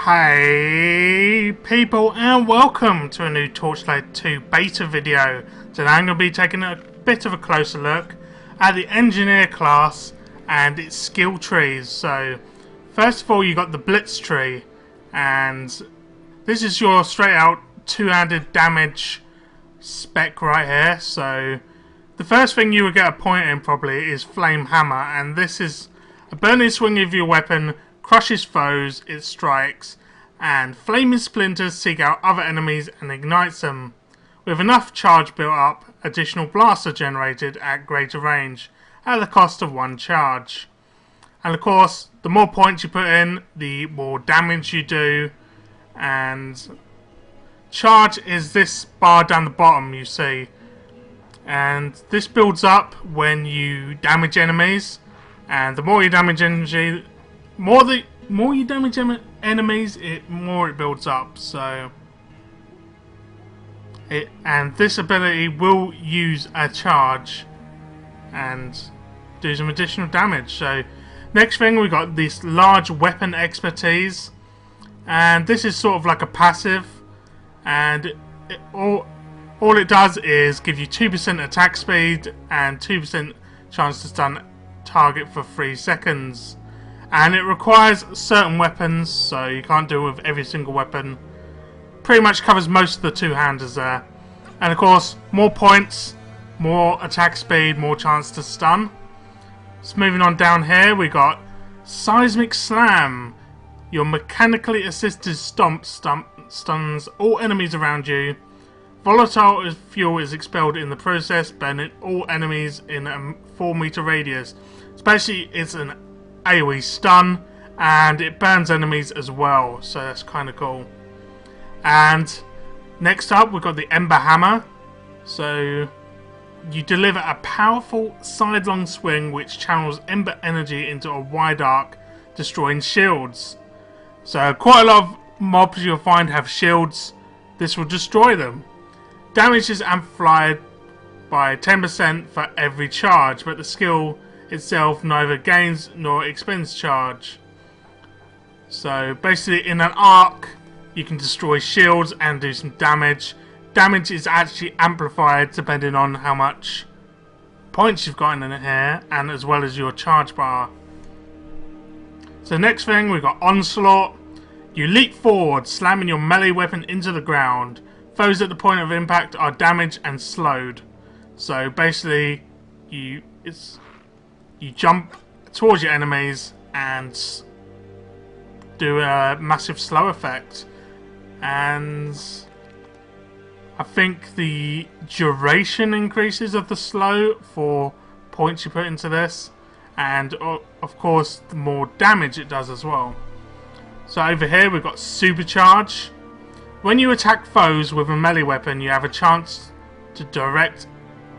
Hey people, and welcome to a new Torchlight 2 beta video. Today I'm going to be taking a bit of a closer look at the engineer class and its skill trees. So first of all, you got the blitz tree, and this is your straight out two-handed damage spec right here. So the first thing you would get a point in probably is flame hammer, and this is a burning swing of your weapon, crushes foes, it strikes, and flaming splinters seek out other enemies and ignites them. With enough charge built up, additional blasts are generated at greater range at the cost of 1 charge. And of course, the more points you put in, the more damage you do. And charge is this bar down the bottom you see, and this builds up when you damage enemies, and the more you damage enemies, more you damage enemies, more it builds up. So and this ability will use a charge and do some additional damage. So next thing, we got this large weapon expertise, and this is sort of like a passive, and all it does is give you 2% attack speed and 2% chance to stun target for 3 seconds. And it requires certain weapons, so you can't do it with every single weapon. Pretty much covers most of the two-handers there. And of course, more points, more attack speed, more chance to stun. So moving on down here, we got Seismic Slam. Your mechanically assisted stomp stuns all enemies around you. Volatile fuel is expelled in the process, burning all enemies in a 4-meter radius. Especially, it's an AoE stun, and it burns enemies as well, so that's kind of cool. And next up, we've got the Ember Hammer. So you deliver a powerful sidelong swing which channels ember energy into a wide arc, destroying shields. So quite a lot of mobs you'll find have shields. This will destroy them. Damage is amplified by 10% for every charge, but the skill itself neither gains nor expends charge. So basically, in an arc, you can destroy shields and do some damage. Damage is actually amplified depending on how much points you've got in here, and as well as your charge bar. So next thing, we've got Onslaught. You leap forward, slamming your melee weapon into the ground. Foes at the point of impact are damaged and slowed. So basically, you jump towards your enemies and do a massive slow effect. And I think the duration increases of the slow for points you put into this, and of course the more damage it does as well. So over here we've got Supercharge. When you attack foes with a melee weapon, you have a chance to direct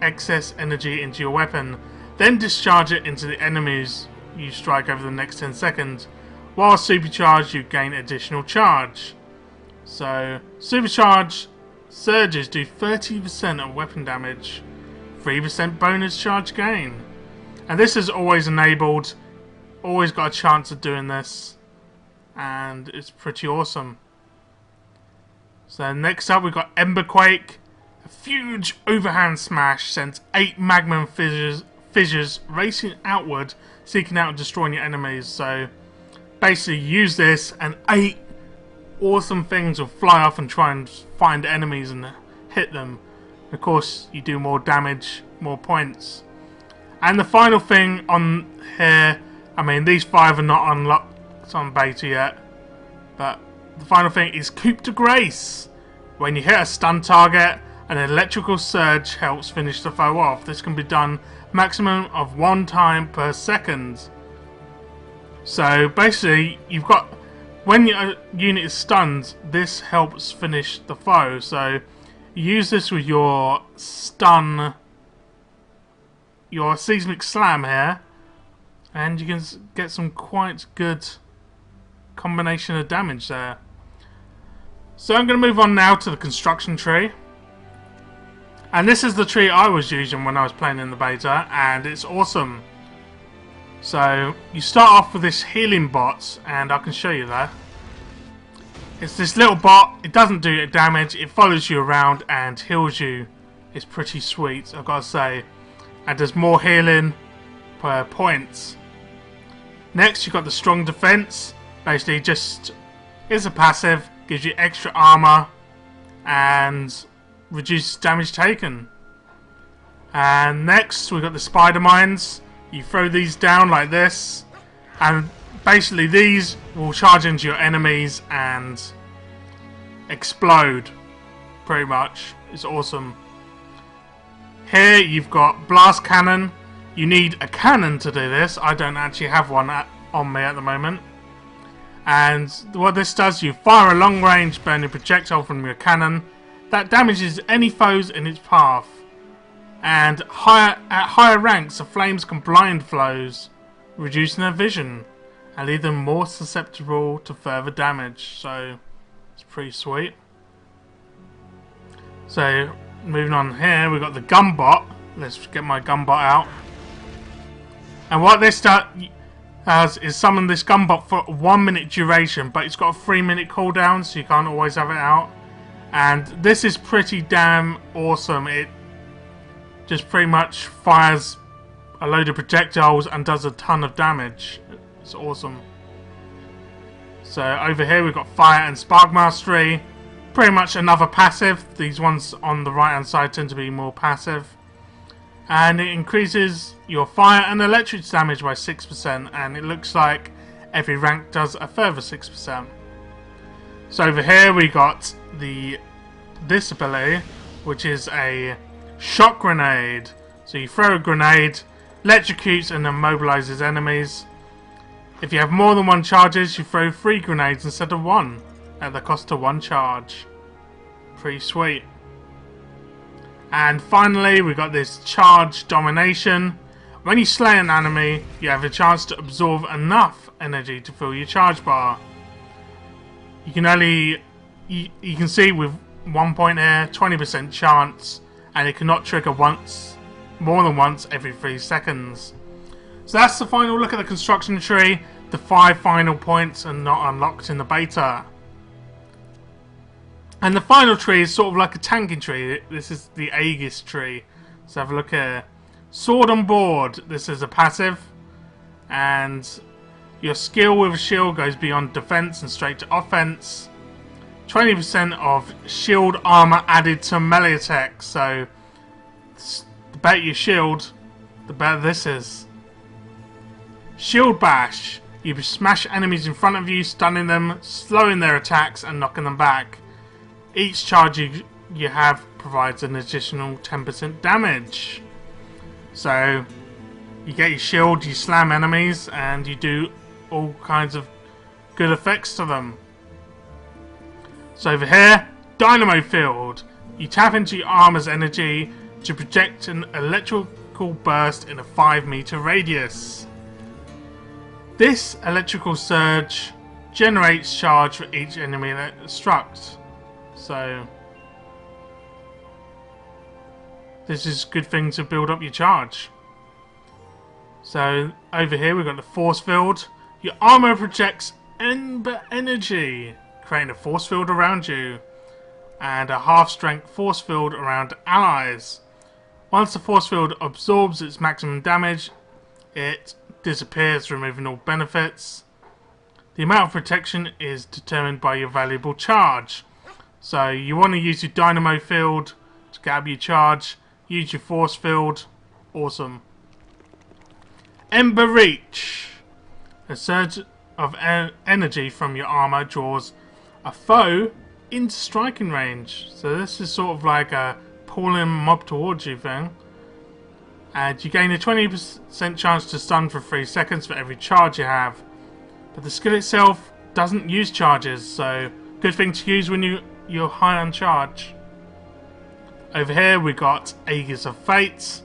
excess energy into your weapon, then discharge it into the enemies you strike over the next 10 seconds. While supercharged, you gain additional charge. So supercharge surges do 30% of weapon damage, 3% bonus charge gain. And this is always enabled, always got a chance of doing this, and it's pretty awesome. So next up, we've got Emberquake. A huge overhand smash sends 8 magma fissures racing outward, seeking out and destroying your enemies. So basically, use this and 8 awesome things will fly off and try and find enemies and hit them. Of course, you do more damage, more points. And the final thing on here, I mean, these 5 are not unlocked on beta yet, but the final thing is Coup de Grace. When you hit a stun target, an electrical surge helps finish the foe off. This can be done maximum of 1 time per second. So basically, you've got, when your unit is stunned, this helps finish the foe. So you use this with your stun, your Seismic Slam here, and you can get some quite good combination of damage there. So I'm going to move on now to the construction tree. And this is the tree I was using when I was playing in the beta, and it's awesome. So you start off with this healing bot, and I can show you that. It's this little bot. It doesn't do damage. It follows you around and heals you. It's pretty sweet, I've got to say. And there's more healing per points. Next, you've got the strong defense. Basically, just is a passive, gives you extra armor, and reduces damage taken. And next, we've got the spider mines. You throw these down like this, and basically these will charge into your enemies and explode. Pretty much, it's awesome. Here you've got blast cannon. You need a cannon to do this. I don't actually have one on me at the moment. And what this does, you fire a long range burning projectile from your cannon that damages any foes in its path. And at higher ranks, the flames can blind foes, reducing their vision and leave them more susceptible to further damage. So it's pretty sweet. So moving on here, we've got the gun bot. Let's get my gun bot out. And what this does is summon this gun bot for a 1 minute duration, but it's got a 3-minute cooldown, so you can't always have it out. And this is pretty damn awesome. It just pretty much fires a load of projectiles and does a ton of damage. It's awesome. So over here we've got fire and spark mastery. Pretty much another passive. These ones on the right hand side tend to be more passive. And it increases your fire and electric damage by 6%, and it looks like every rank does a further 6%. So over here we got this ability, which is a shock grenade. So you throw a grenade, electrocutes and then mobilizes enemies. If you have more than 1 charges, you throw 3 grenades instead of 1 at the cost of 1 charge. Pretty sweet. And finally, we got this charge domination. When you slay an enemy, you have a chance to absorb enough energy to fill your charge bar. You can only, you can see with 1 point here, 20% chance, and it cannot trigger more than once every 3 seconds. So that's the final look at the construction tree. The 5 final points are not unlocked in the beta. And the final tree is sort of like a tanking tree. This is the Aegis tree. So have a look here. Sword on board. This is a passive. And your skill with a shield goes beyond defense and straight to offense. 20% of shield armor added to melee attack. So the better your shield, the better this is. Shield bash. You smash enemies in front of you, stunning them, slowing their attacks and knocking them back. Each charge you have provides an additional 10% damage. So you get your shield, you slam enemies, and you do all kinds of good effects to them. So over here, Dynamo Field. You tap into your armor's energy to project an electrical burst in a 5-meter radius. This electrical surge generates charge for each enemy that is struck. So this is a good thing to build up your charge. So over here we've got the force field. Your armor projects Ember energy, creating a force field around you, and a half-strength force field around allies. Once the force field absorbs its maximum damage, it disappears, removing all benefits. The amount of protection is determined by your valuable charge. So you want to use your Dynamo Field to get up your charge. Use your Force Field. Awesome. Ember Reach. A surge of energy from your armor draws a foe into striking range. So this is sort of like a pulling mob towards you thing. And you gain a 20% chance to stun for 3 seconds for every charge you have. But the skill itself doesn't use charges, so good thing to use when you're high on charge. Over here we got Aegis of Fate.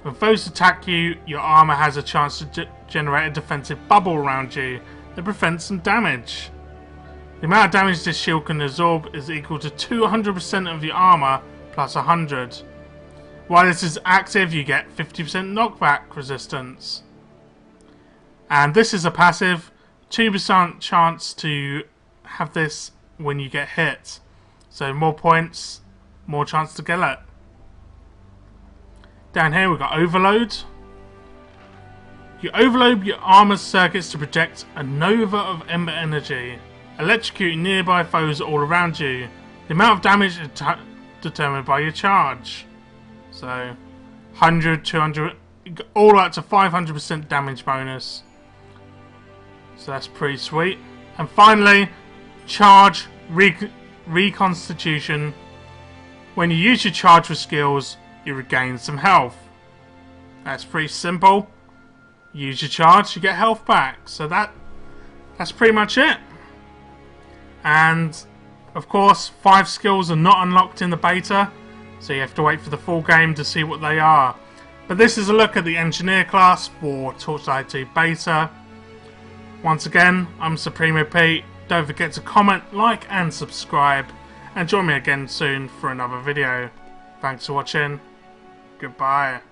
When foes attack you, your armor has a chance to generate a defensive bubble around you that prevents some damage. The amount of damage this shield can absorb is equal to 200% of your armor plus 100. While this is active, you get 50% knockback resistance. And this is a passive, 2% chance to have this when you get hit. So more points, more chance to get it. Down here we've got Overload. You overload your armor circuits to project a nova of ember energy, electrocuting nearby foes all around you. The amount of damage is determined by your charge. So 100, 200, all up to 500% damage bonus. So that's pretty sweet. And finally, charge reconstitution. When you use your charge for skills, you regain some health. That's pretty simple. Use your charge, you get health back. So that's pretty much it. And of course, 5 skills are not unlocked in the beta, so you have to wait for the full game to see what they are. But this is a look at the engineer class for Torchlight 2 beta. Once again, I'm Supremo Pete. Don't forget to comment, like and subscribe, and join me again soon for another video. Thanks for watching. Goodbye.